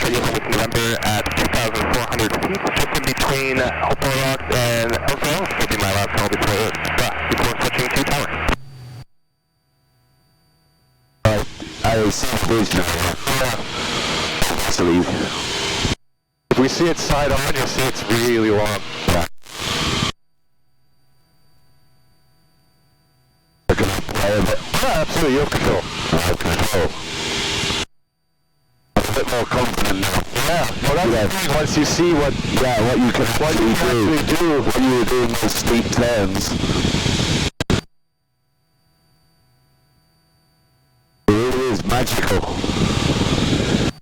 Australia with November at 2,400 feet, just in between Hopewell Rocks and Elko. This will be my last call before switching to tower. I see vision to leave. If we see it side on, you'll see it's really long. Yeah. Yeah, absolutely, you have control. Control. I'm a bit more confident now. Yeah, well that's the thing, once you see what you can actually do when you were doing those steep turns. It really is magical.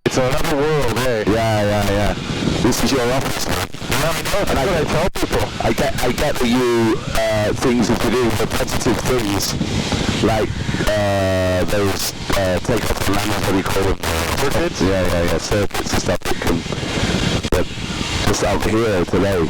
It's another world, eh? Yeah. This is your office, man. And I tell people. I get that you things if you're doing repetitive things like those take off the land, what do you call them? Circuits? Yeah, circuits and stuff that can just out here today.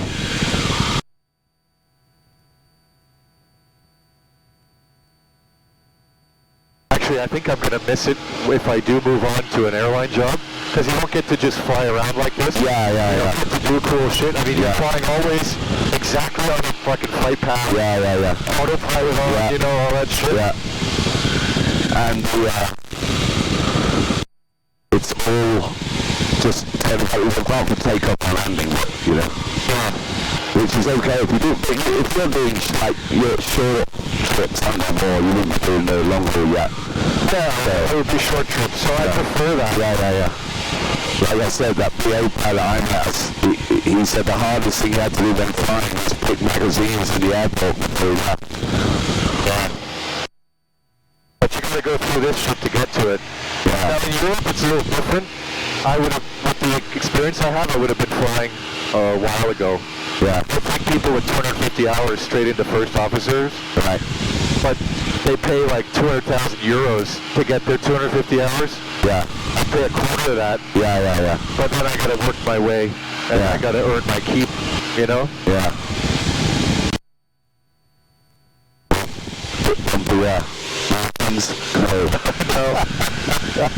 Actually, I think I'm going to miss it if I do move on to an airline job, because you don't get to just fly around like this. Yeah. You don't get to do cool shit. I mean, you're flying always exactly on the fucking flight path. Yeah. Autopilot on, you know, all that shit. Yeah. And it's all just apart from takeoff and landing, you know. Yeah. Which is okay if you're doing like your short trips or you wouldn't be doing the long haul yet. Yeah, it would be short trips, so I prefer that. Yeah. Like I said, that PA pilot I met, he said the hardest thing he had to do when flying was pick magazines in the airport before he left. Yeah. But you gotta go through this shit to get to it. Yeah. Now in Europe it's a little different. With the experience I have, I would have been flying a while ago. Yeah. They take people with 250 hours straight into first officers. Right. But they pay like 200,000 euros to get their 250 hours. Yeah. I pay a quarter of that. Yeah. But then I gotta work my way, and I gotta earn my keep, you know? Yeah. Yeah. No.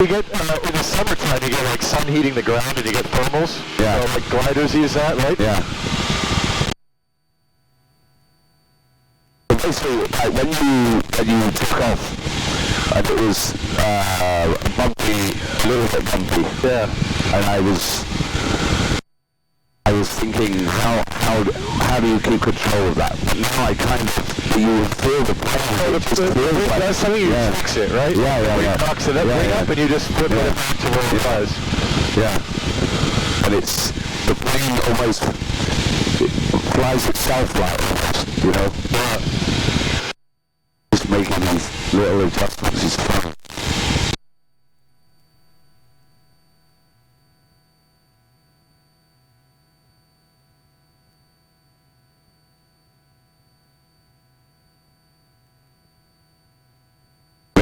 You get, in the summertime, you get like sun heating the ground and you get thermals. Yeah. You know, like gliders use that, right? Yeah. Basically, like when you took off, and it was bumpy, a little bit bumpy. Yeah. And I was thinking, how do you keep control of that? But now I kind of, you feel the plane. That's something you fix it, right? Yeah. You box it up, bring up, and you just flip it back to where it was. Yeah. And it's, the plane almost flies itself like, you know? Yeah. Just making these little adjustments is fun.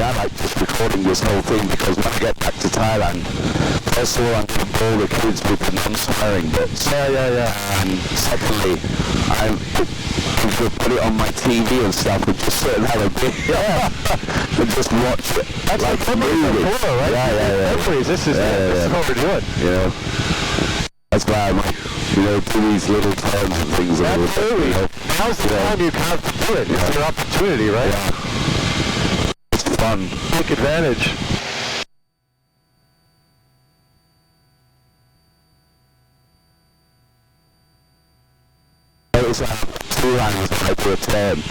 I like just recording this whole thing because when I get back to Thailand, first of all I'm going to bore the kids with the non-swearing bits. Yeah. And secondly, I'm going to put it on my TV and stuff and just sit and have a big and just watch it. That's like a movie, right? Yeah. This is what we're doing. You know, that's why I might, do these little turns and things. Absolutely. Now's the time you have to do it. It's your opportunity, right? Yeah. Fun. Take advantage. It was 2 hands when I do a turn.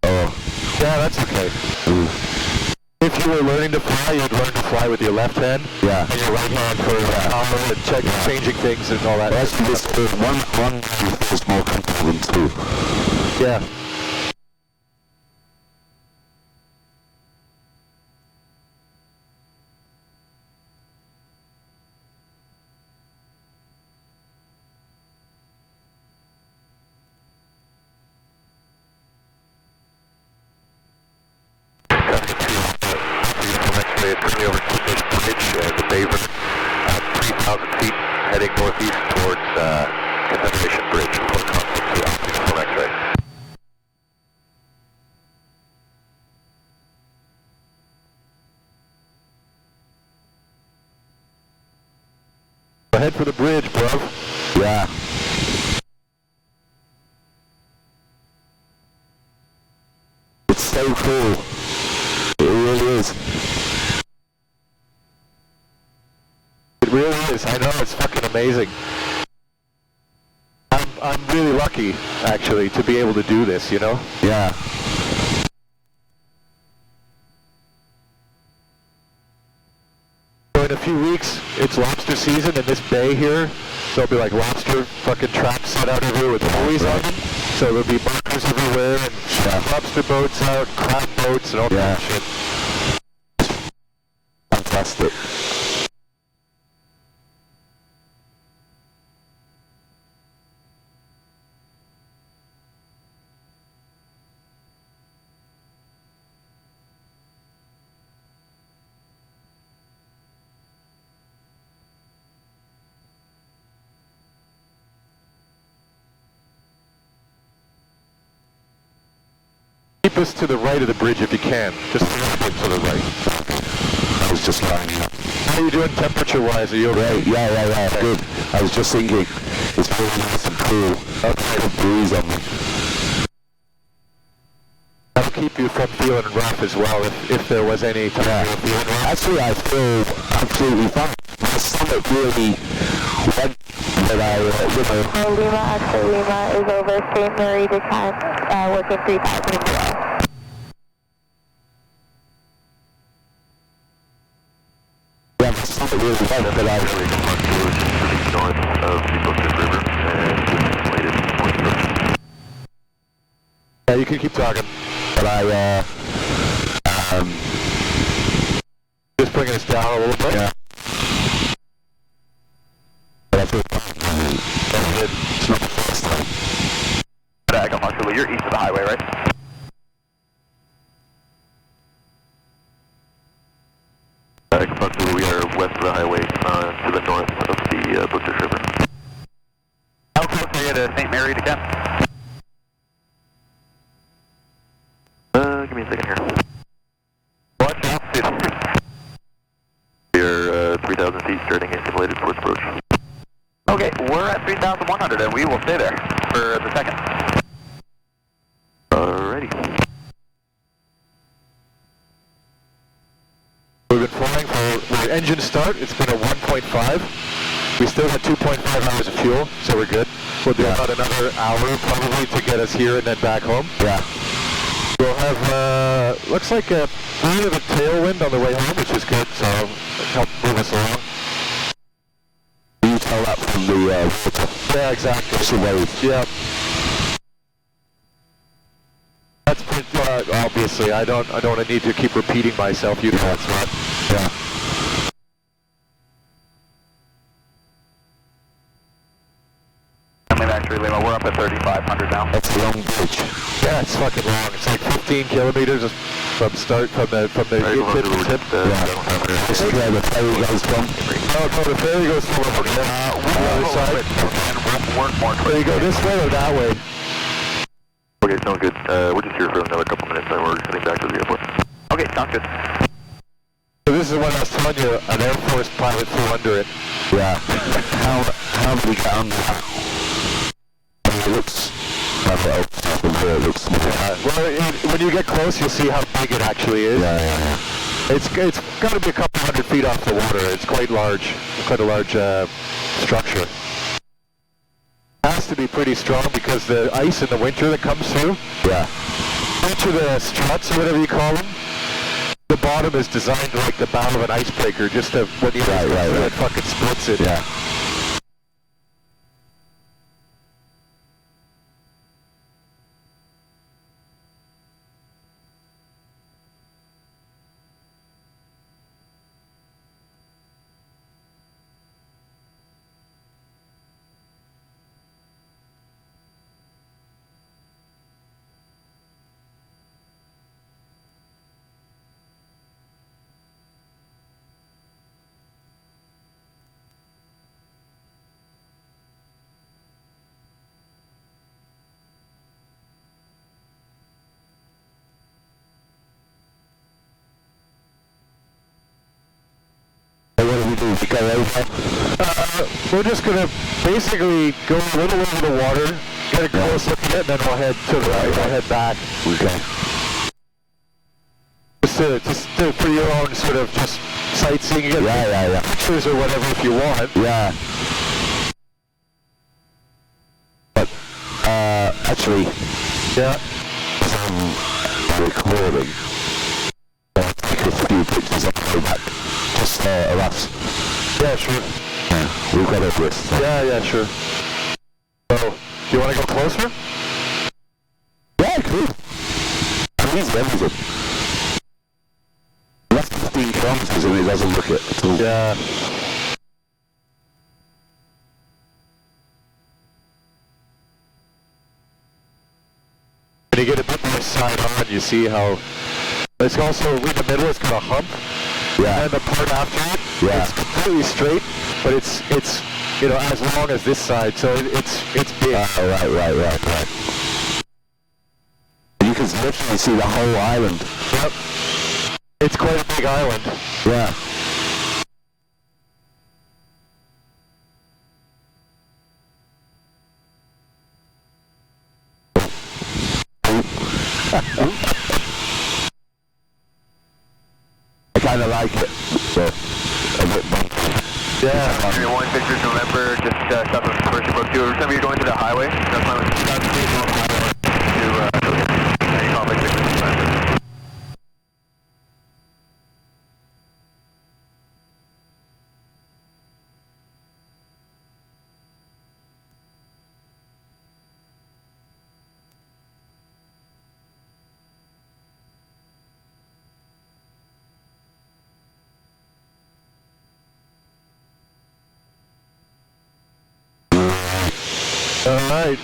Oh. Yeah, that's okay. If you were learning to fly, you'd learn to fly with your left hand. Yeah. And your right hand for power and changing things and all that. Well, actually, this one feels more comfortable than two. Yeah. Currently over Kimball Bridge and the Baver at 3,000 feet, heading northeast towards Confederation Bridge, for contact to Optical X-ray. Head for the bridge, bruv. Yeah. It's so cool. It really is. It really is. I know, it's fucking amazing. I'm really lucky, actually, to be able to do this, you know? Yeah. So in a few weeks, it's lobster season in this bay here. There'll be like lobster fucking traps set out everywhere with buoys on them. So there'll be bunkers everywhere and lobster boats out, crab boats and all that shit. Fantastic. Keep us to the right of the bridge if you can. Just a little bit to the right. I was just lining up. How are you doing temperature-wise? Are you okay? Right, yeah, good. I was just thinking, it's really nice and cool. Okay, a breeze on me. That'll keep you from feeling rough as well, if there was any time you were feeling rough. Actually, I feel absolutely fine. My stomach really went when I, Lima is over St. Marie de Camp, working 3000 below. Yeah, my stomach really went, but I really north of the Bookston River and related point approach. Yeah, you can keep talking. but I, Just bringing us down a little bit. yeah. But I feel fine. It's not the first time. Echo Marshall, you're east of the highway, right? Echo Marshall, we are west of the highway to the north of the Bookston River. How close are you to St. Mary de Camp? Give me a second here. Watch out, we're 3,000 feet starting in towards approach. Okay, we're at 3,100 and we will stay there for the second. Alrighty. We've been flying for engine start. It's been a 1.5. We still have 2.5 hours of fuel, so we're good. We'll do about another hour probably to get us here and then back home. Yeah. We'll have, looks like a bit of a tailwind on the way home, which is good, so it'll help move us along. You tell that from the water. Yeah, exactly. It's a wave. Yeah. That's pretty, obviously, I don't need to keep repeating myself. You know that's not. Yeah. Actually, Lima, we're up at 3,500 now. That's a long bridge. Yeah, it's fucking long. It's like 15 kilometers from start from the tip to tip. This is where the ferry goes from. No, the ferry goes from over there. The other side. So you go this way or that way? Okay, sounds good. We're just here for another couple minutes and we're heading back to the airport. Okay, sounds good. So this is when I was telling you an Air Force pilot flew under it. Yeah. How do we get under that? It looks, it looks Well, when you get close, you'll see how big it actually is. Yeah. It's got to be a couple hundred feet off the water. It's quite large, quite a large structure. It has to be pretty strong because the ice in the winter that comes through. Yeah. Each of the struts, or whatever you call them, the bottom is designed like the bow of an icebreaker, just to when you it fucking splits it. Yeah. What do we do? We go over? We're just going to basically go a little over the water, get a close look at it, and then we'll head to the right. We'll head back. Okay. Just for your own sort of just sightseeing. You get pictures or whatever if you want. Yeah. But, actually, recording. I'll take a few pictures on the way back. Just, alas. Yeah, sure. Yeah, we've got it with. Yeah, sure. So, do you want to go closer? Yeah, cool. Please, everything. Less than 15 kilometers and it doesn't look it at all. Yeah. When you get a bit more side on, you see how it's also in the middle. It's got a hump. Yeah. And the part after it, it's completely straight, but it's as long as this side, so it's big. Right. You can literally see the whole island. Yep. It's quite a big island. Yeah. I kind of like it, but a bit bumpy. Yeah. 1 November, just south of Commercial Book 2. Every time you're going to the highway, that's my highway to any conflict with November. Alright.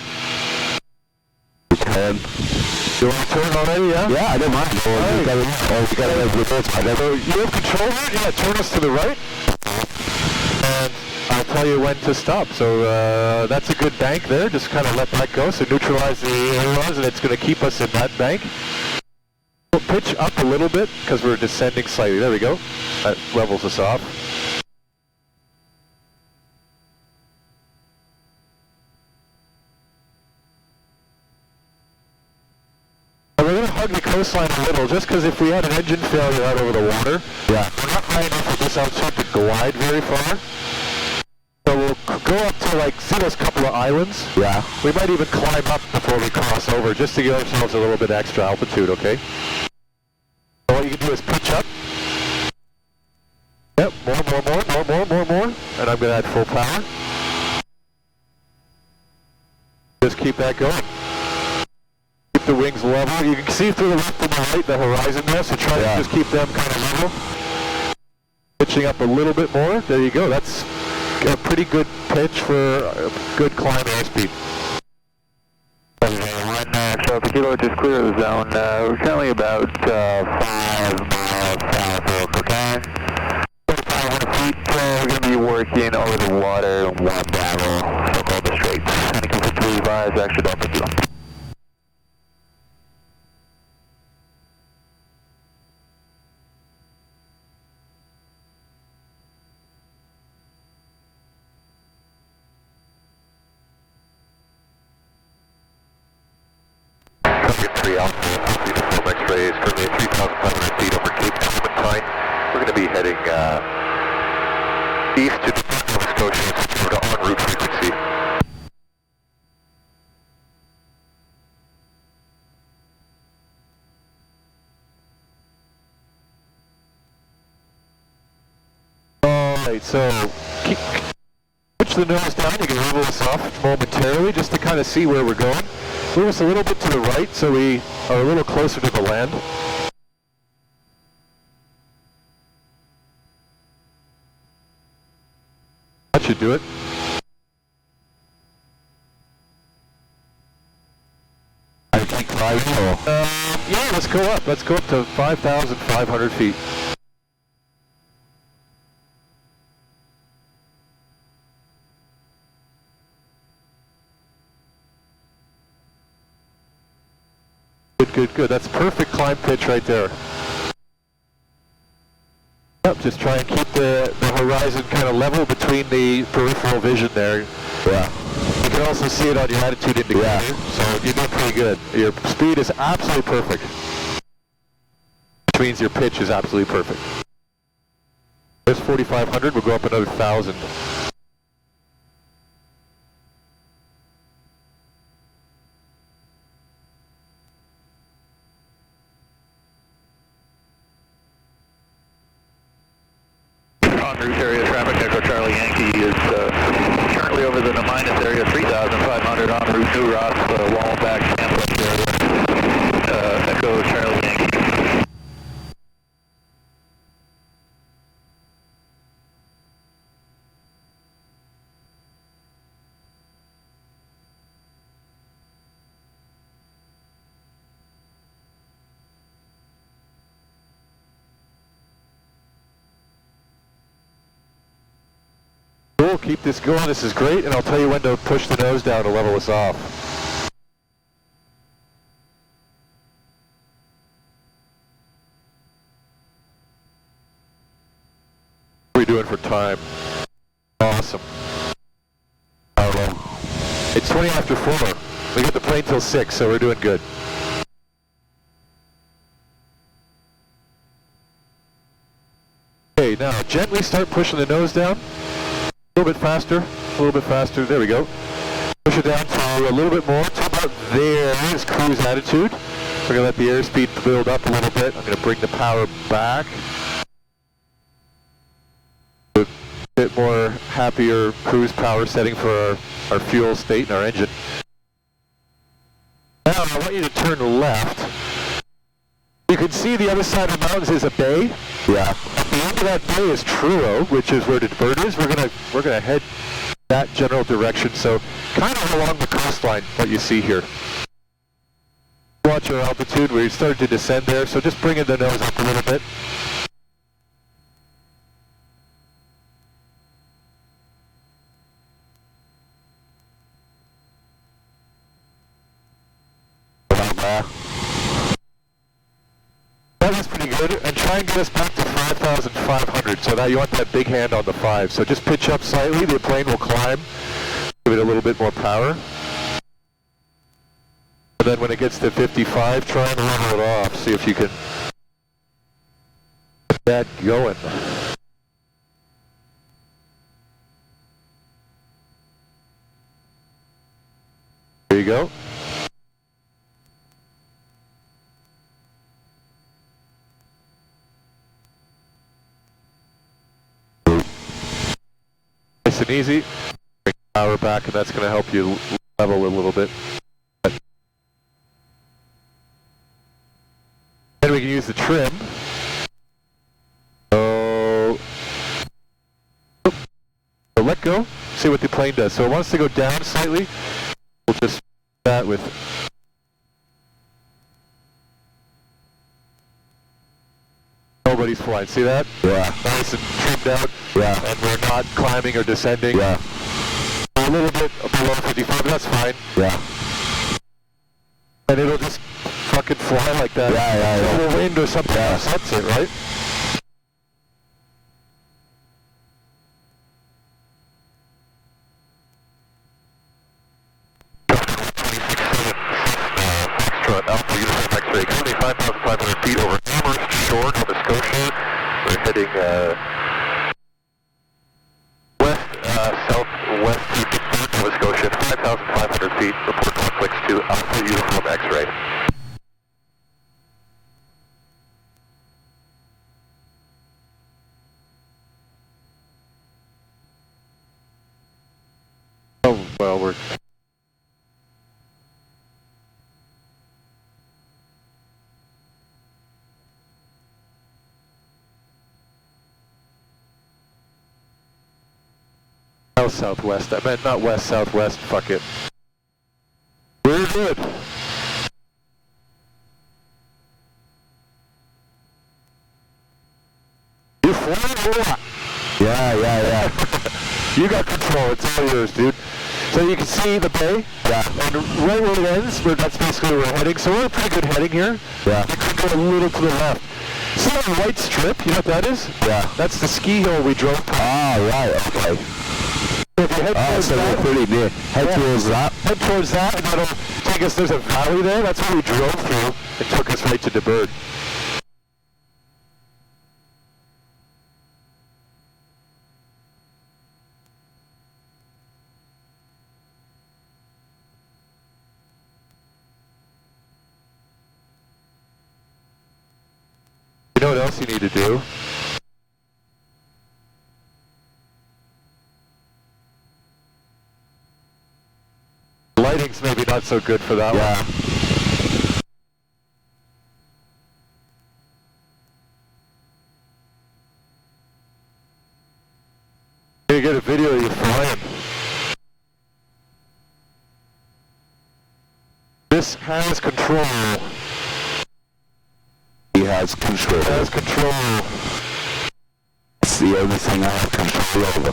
You want to turn already, yeah? Yeah, I don't mind. You have control here? Yeah, turn us to the right. And I'll tell you when to stop. So that's a good bank there. Just kind of let that go. So neutralize the ailerons, and it's going to keep us in that bank. We'll pitch up a little bit because we're descending slightly. There we go. That levels us off. We're going to hug the coastline a little, just because if we had an engine failure out over the water, we're not high enough with this outfit to glide very far. So we'll go up to see those couple of islands? Yeah. We might even climb up before we cross over, just to give ourselves a little bit extra altitude, okay? So what you can do is pitch up. Yep, more. And I'm going to add full power. Just keep that going. Keep the wings level. You can see through the left and the right the horizon there, so try to just keep them kind of level. Pitching up a little bit more. There you go. That's a pretty good pitch for a good climb airspeed. So Kilo just clear of the zone. We're currently about 5 miles south of Cocaine. 500 feet. We're going to be working over the water, one barrel, so-called the Straits. And it comes to 3 miles, extra Delta Kilo. Alpha X-rays, currently at 3,500 feet over Cape Clementine. We're going to be heading east to Nova Scotia, to en route frequency. Alright, so push the nose down. You can level us off momentarily just to kind of see where we're going. Move us a little bit to the right so we are a little closer to the land. That should do it. I keep climbing or? Yeah, let's go up. Let's go up to 5,500 feet. Good. That's perfect climb pitch right there. Yep, Just try and keep the horizon kind of level between the peripheral vision there. Yeah. You can also see it on your attitude indicator, Yeah. so you're doing pretty good. Your speed is absolutely perfect, which means your pitch is absolutely perfect. There's 4,500, we'll go up another 1,000. En route area traffic, Echo Charlie Yankee is currently over the minus area, 3,500 en route New Ross, Wallback, Tampa area, Echo Charlie Yankee. Cool, keep this going, this is great, and I'll tell you when to push the nose down to level us off. What are we doing for time? Awesome. It's 20 after 4. We got the plane till 6, so we're doing good. Okay, now gently start pushing the nose down. A little bit faster, a little bit faster. There we go. Push it down to a little bit more. To about there is cruise attitude. We're going to let the airspeed build up a little bit. I'm going to bring the power back. A bit more happier cruise power setting for our fuel state and our engine. Now I want you to turn left. You can see the other side of the mountains is a bay. Yeah. At the end of that bay is Truro, which is where the bird is. We're gonna head that general direction. So kind of along the coastline, what you see here. Watch our altitude. We started to descend there, so just bringing the nose up a little bit. That was pretty good, and try and get us back to 5,500, so that you want that big hand on the 5. So just pitch up slightly, the plane will climb, give it a little bit more power. And then when it gets to 55, try and level it off, see if you can get that going. There you go. Nice and easy. Bring power back, and that's going to help you level a little bit. Then we can use the trim. So let go. See what the plane does. So it wants to go down slightly. We'll just do that with. Nobody's flying. See that? Yeah. Nice and trimmed out. Yeah. And we're not climbing or descending. Yeah. A little bit below 55, but that's fine. Yeah. And it'll just fucking fly like that. Yeah. A little wind or something else. That's it, right? Alpha Uniform X-ray, currently 5,500 feet over Amherst Shore, Nova Scotia. We're heading southwest to Pittsburgh, Nova Scotia, 5,500 feet. Report conflicts to Alpha Uniform X-ray. Oh, well, we're... Southwest. I meant not west, southwest. Fuck it. We're good. You flying or what? Yeah. You got control. It's all yours, dude. So you can see the bay. Yeah. And right where it ends, that's basically where we're heading. So we're a pretty good heading here. Yeah. We could go a little to the left. See that white strip? You know what that is? Yeah. That's the ski hill we drove to. Ah, right, okay. So if you head towards so that, we're pretty near. Head towards that. Head towards that, and that'll take us. There's a valley there. That's where we drove through. It took us right to the bird. You know what else you need to do? Lighting's maybe not so good for that one. You get a video of you flying. This has control. He has control. Has control. It's the only thing I have control over.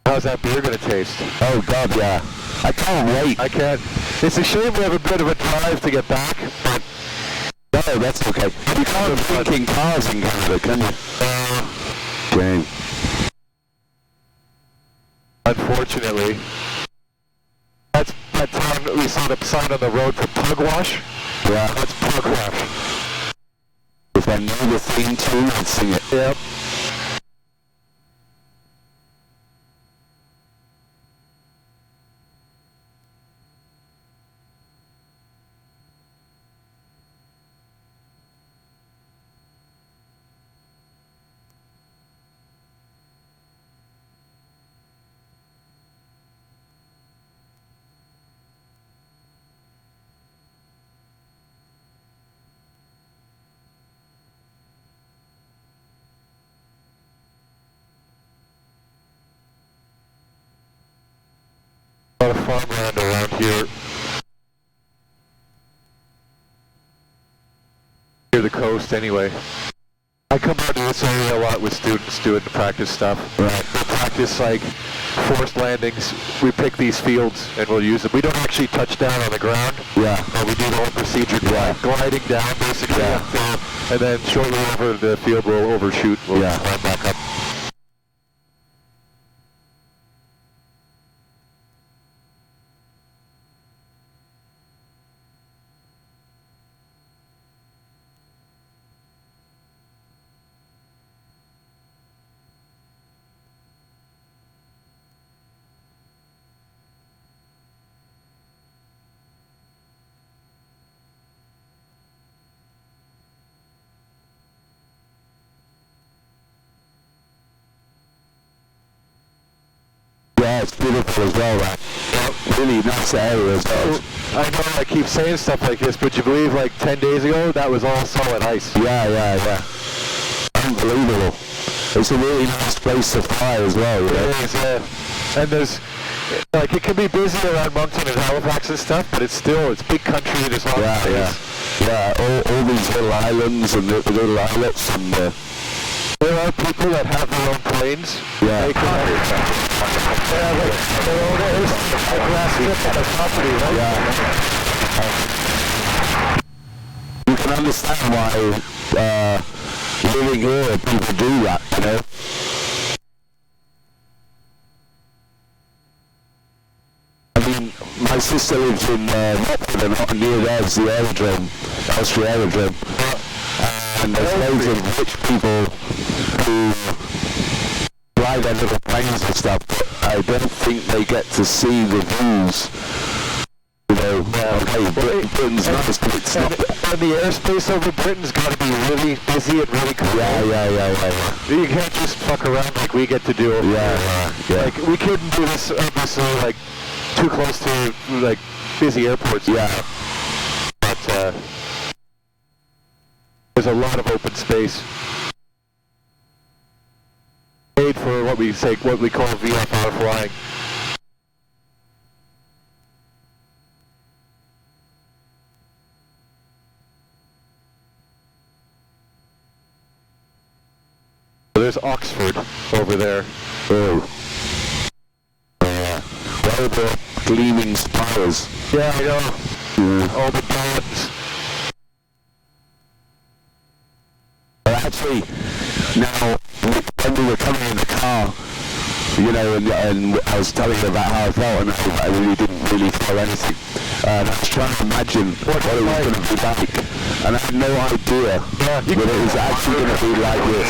How's that beer gonna taste? Oh God, yeah. I can't wait. I can't. It's a shame we have a bit of a drive to get back, but No, that's okay. You can't drink in cars in Canada, can you? Shame. Unfortunately. That's that time that we saw the sign on the road for Pugwash. Yeah. That's Pugwash. If I knew the theme tune, I'd sing it. Yep. A lot of farmland around here. Near the coast anyway. I come out to this area a lot with students doing the practice stuff. Right. We'll practice like forced landings. We pick these fields and we'll use them. We don't actually touch down on the ground. Yeah. We do the whole procedure, gliding down basically, and then shortly over the field we'll overshoot. We'll climb back up. Yeah, it's beautiful as well, right? Really nice area as well. I know I keep saying stuff like this, but you believe like 10 days ago that was all solid ice? Yeah. Unbelievable. It's a really nice place to fly as well, you know? It is, yeah. And there's, like, it can be busy around Moncton and Halifax and stuff, but it's big country, there's lots of things. Yeah, all these little islands and the little islets and there are people that have their own planes. Yeah. They can have their own grass strip on their property, right? Yeah. You can understand why living here people do that, you know? I mean, my sister lives in Watford and near there's the aerodrome, Austria aerodrome. And there's loads of rich people who fly their little planes and stuff, but I don't think they get to see the views. You know, Britain's nice, but it's not. And the airspace over Britain's got to be really busy and really cool. Yeah. You can't just fuck around like we get to do over here. Like, we couldn't do this, obviously, like, too close to, like, busy airports. Yeah. But, there's a lot of open space. Made for what we call VFR flying. There's Oxford over there. Oh. What are the gleaming spires? Yeah, I know. All the dawns. Well, actually, now, when we were coming in the car, you know, and I was telling you about how I felt, and I really didn't really feel anything. And I was trying to imagine what it was going to be like, and I had no idea that it was actually going to be like this.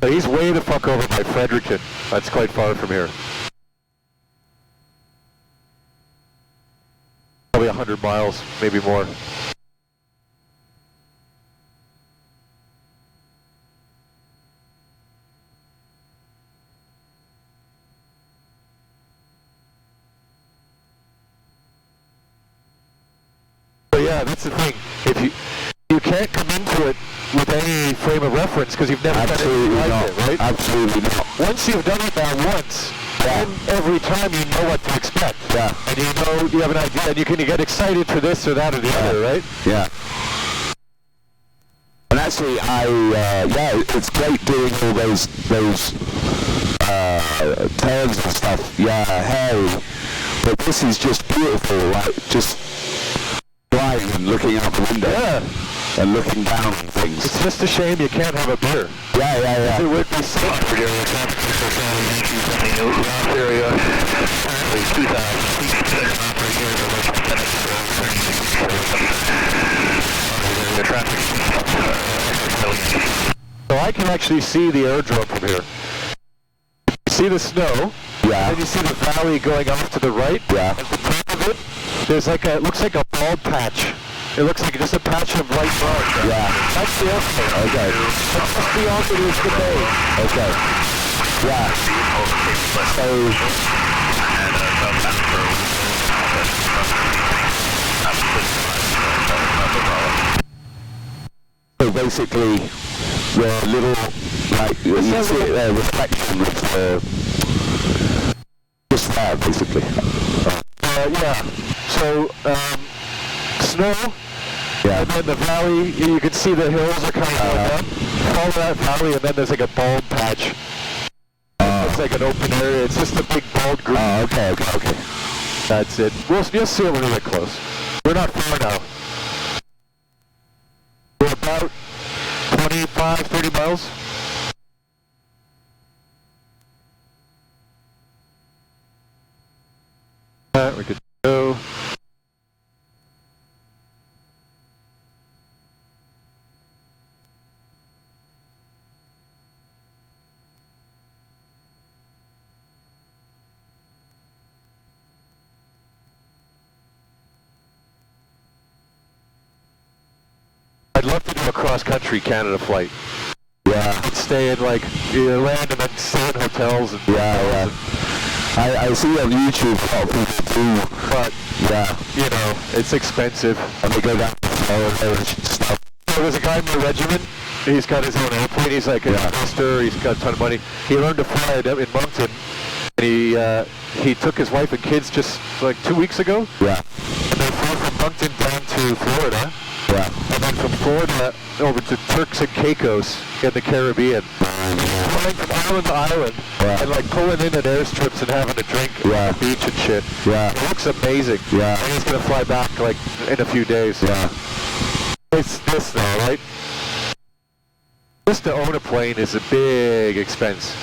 He's way the fuck over by Fredericton. That's quite far from here. Probably 100 miles, maybe more. But yeah, that's the thing. If you can't come into it with any frame of reference because you've never done anything like it, right? Absolutely not. Once you've done it that once, then every time you know what to expect. Yeah. And you know, you have an idea, and you can get excited for this or that or the other, right? Yeah. And actually, it's great doing all those turns and stuff. Yeah, hairy. But this is just beautiful, like just flying and looking out the window. Yeah. And looking down on things. It's just a shame you can't have a beer. Yeah. It would be so area, currently 2,000 feet the traffic. So I can actually see the airdrome from here. You see the snow, yeah. And then you see the valley going off to the right. Yeah. At the top of it, there's like it looks like a bald patch. It looks like just a patch of white bars. Yeah. That's the estimate. Okay. That's just the altitude today. Okay. Yeah. So basically, the little, like, you see it there, reflection of just there, basically. Yeah. So, snow. Yeah. And then the valley, you can see the hills are kind of going up. Follow that valley, and then there's like a bald patch. It's like an open area. It's just a big bald green. Oh, okay. That's it. You'll see it when we get close. We're not far now. We're about 25, 30 miles. We could go. I'd love to do a cross-country Canada flight. Yeah. Stay in like land and then stay in hotels and yeah. I see on YouTube how people do, but yeah, you know, it's expensive. And they go down and stuff. So there's a guy in my regiment. He's got his own airplane. He's like an investor. He's got a ton of money. He learned to fly it in Moncton. And he took his wife and kids just like 2 weeks ago. Yeah. And they flew from Moncton down to Florida. Yeah. And then from Florida over to Turks and Caicos in the Caribbean. Flying from island to island. Yeah. And like pulling in at airstrips and having a drink on the beach and shit. Yeah. It looks amazing. Yeah. And he's going to fly back like in a few days. Yeah. It's this though, right? Just to own a plane is a big expense.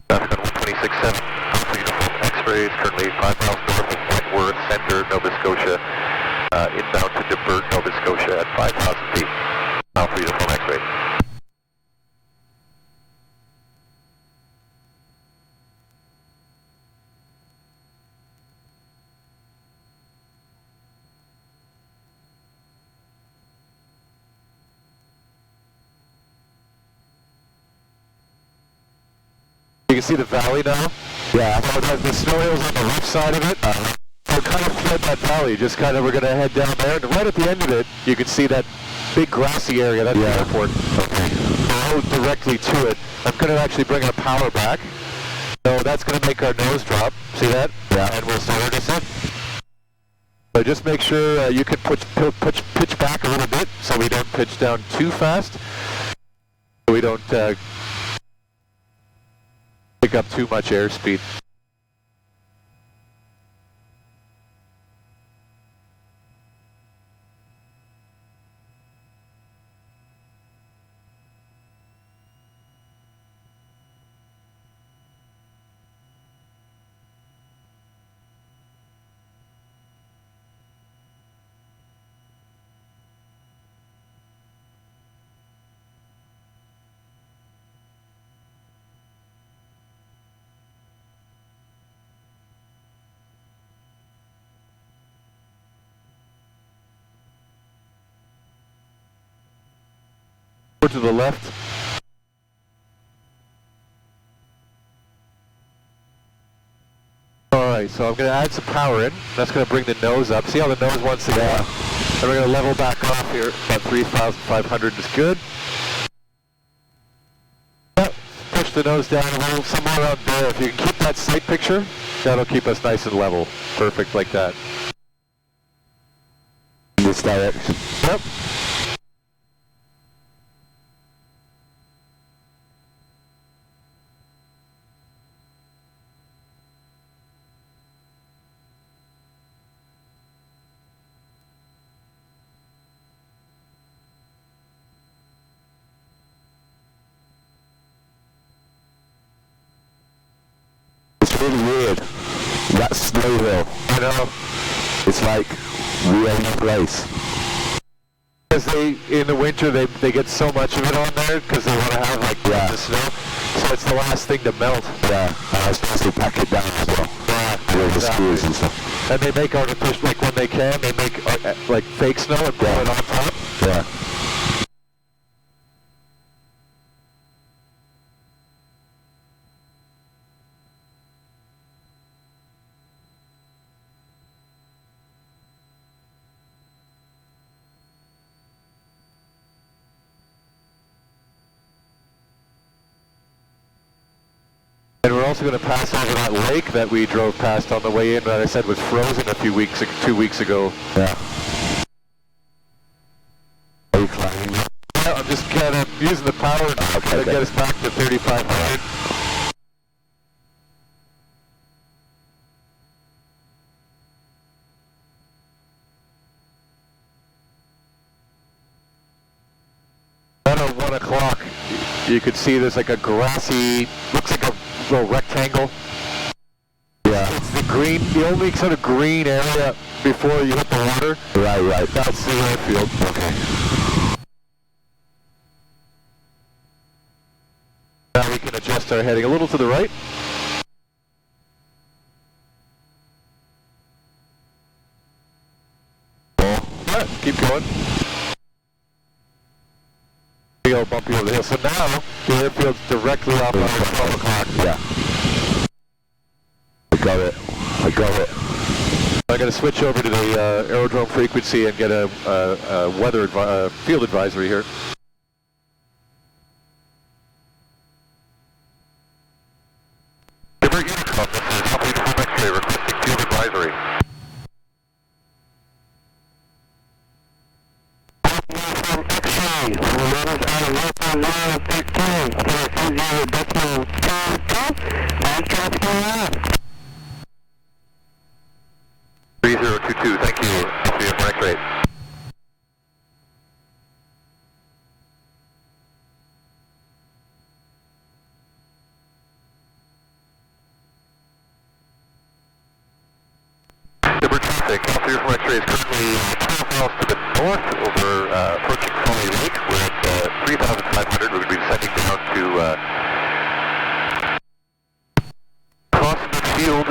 That's 126.7, Alpha Uniform X-rays, currently 5 miles north of Wentworth Center, Nova Scotia, inbound to DeBert, Nova Scotia at 5,000 feet. Alpha Uniform X-ray. can see the valley now. Yeah. So the snow hill's on the left side of it. So kind of flood that valley. Just kind of, we're going to head down there. And right at the end of it, you can see that big grassy area. That's the airport. Okay. Go directly to it. I'm going to actually bring our power back. So that's going to make our nose drop. See that? Yeah. And we'll start our descent. So just make sure you can pitch back a little bit so we don't pitch down too fast. So we don't pick up too much airspeed. To the left. Alright, so I'm going to add some power in. That's going to bring the nose up. See how the nose wants to go? And we're going to level back off here. About 3,500 is good. Yep. Push the nose down a little, somewhere around there. If you can keep that sight picture, that'll keep us nice and level. Perfect like that. In this direction. Yep. Really weird. That snow hill. I know. It's like we own the place. Because in the winter they get so much of it on there because they want to have like the snow. So it's the last thing to melt. Yeah, and I suppose they pack it down as well. Yeah, with the screws and stuff. And they make artificial, like when they can, they make like fake snow and blow it on top. Yeah. And we're also going to pass over that lake that we drove past on the way in that I said was frozen 2 weeks ago. Yeah. Are you climbing? Yeah, I'm just kind of using the power to get us back to 3,500. At 1 o'clock, you could see there's like a grassy, looks like a little rectangle. Yeah. It's the only sort of green area before you hit the water. Right. That's the airfield. Okay. Now we can adjust our heading a little to the right. Yeah, keep going. Big old bumpy over the hill. So now the airfield's directly off our 12 o'clock. Yeah. I got it. I'm going to switch over to the aerodrome frequency and get a field advisory here. Denver Unicom, this is Alpha Uniform X-ray requesting field advisory. Alpha Uniform X-ray, letters out of local 913, KFU 0.22, and traffic around. 3022, thank you, Alpha Uniform X-ray. Denver traffic, Alpha Uniform X-ray is currently 12 miles to the north over approaching Folly Lake. We're at 3,500. We're going to be descending down to cross the field.